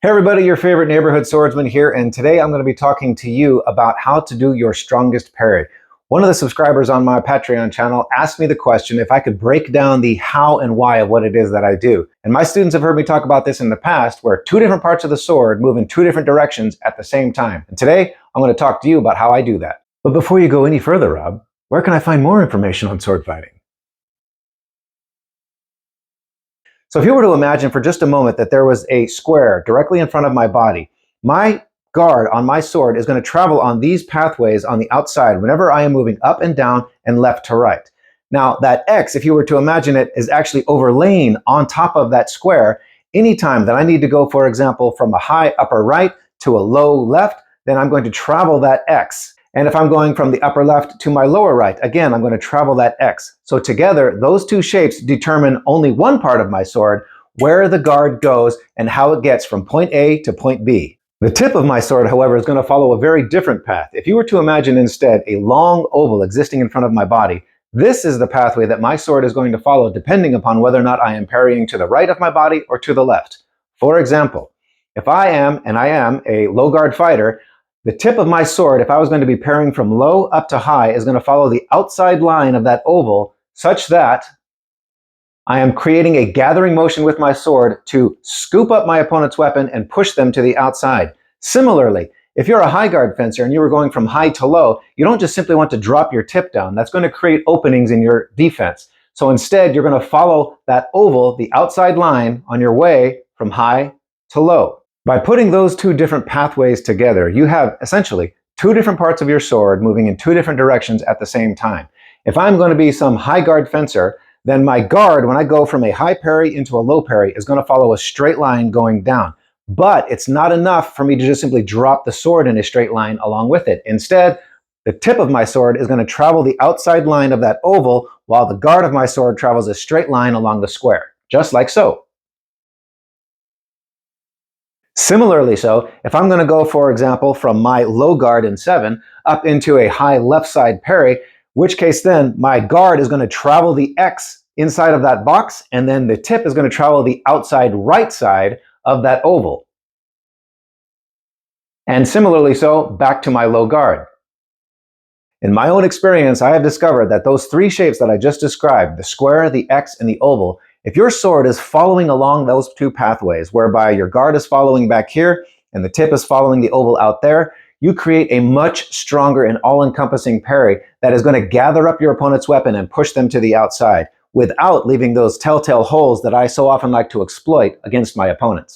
Hey everybody, your favorite neighborhood swordsman here, and today I'm going to be talking to you about how to do your strongest parry. One of the subscribers on my Patreon channel asked me the question if I could break down the how and why of what it is that I do. And my students have heard me talk about this in the past, where two different parts of the sword move in two different directions at the same time. And today I'm going to talk to you about how I do that. But before you go any further, Rob, where can I find more information on sword fighting? So if you were to imagine for just a moment that there was a square directly in front of my body, my guard on my sword is going to travel on these pathways on the outside whenever I am moving up and down and left to right. Now that X, if you were to imagine it, is actually overlaying on top of that square. Anytime that I need to go, for example, from a high upper right to a low left, then I'm going to travel that X. And if I'm going from the upper left to my lower right, again, I'm going to travel that X. So together, those two shapes determine only one part of my sword, where the guard goes and how it gets from point A to point B. The tip of my sword, however, is going to follow a very different path. If you were to imagine instead a long oval existing in front of my body, this is the pathway that my sword is going to follow depending upon whether or not I am parrying to the right of my body or to the left. For example, if I am a low guard fighter, the tip of my sword, if I was going to be parrying from low up to high, is going to follow the outside line of that oval such that I am creating a gathering motion with my sword to scoop up my opponent's weapon and push them to the outside. Similarly, if you're a high guard fencer and you were going from high to low, you don't just simply want to drop your tip down. That's going to create openings in your defense. So instead, you're going to follow that oval, the outside line, on your way from high to low. By putting those two different pathways together, you have essentially two different parts of your sword moving in two different directions at the same time. If I'm going to be some high guard fencer, then my guard, when I go from a high parry into a low parry, is going to follow a straight line going down. But it's not enough for me to just simply drop the sword in a straight line along with it. Instead, the tip of my sword is going to travel the outside line of that oval, while the guard of my sword travels a straight line along the square, just like so. Similarly so, if I'm going to go, for example, from my low guard in 7 up into a high left side parry, which case then my guard is going to travel the X inside of that box, and then the tip is going to travel the outside right side of that oval. And similarly so, back to my low guard. In my own experience, I have discovered that those three shapes that I just described, the square, the X, and the oval, if your sword is following along those two pathways, whereby your guard is following back here and the tip is following the oval out there, you create a much stronger and all-encompassing parry that is going to gather up your opponent's weapon and push them to the outside without leaving those telltale holes that I so often like to exploit against my opponents.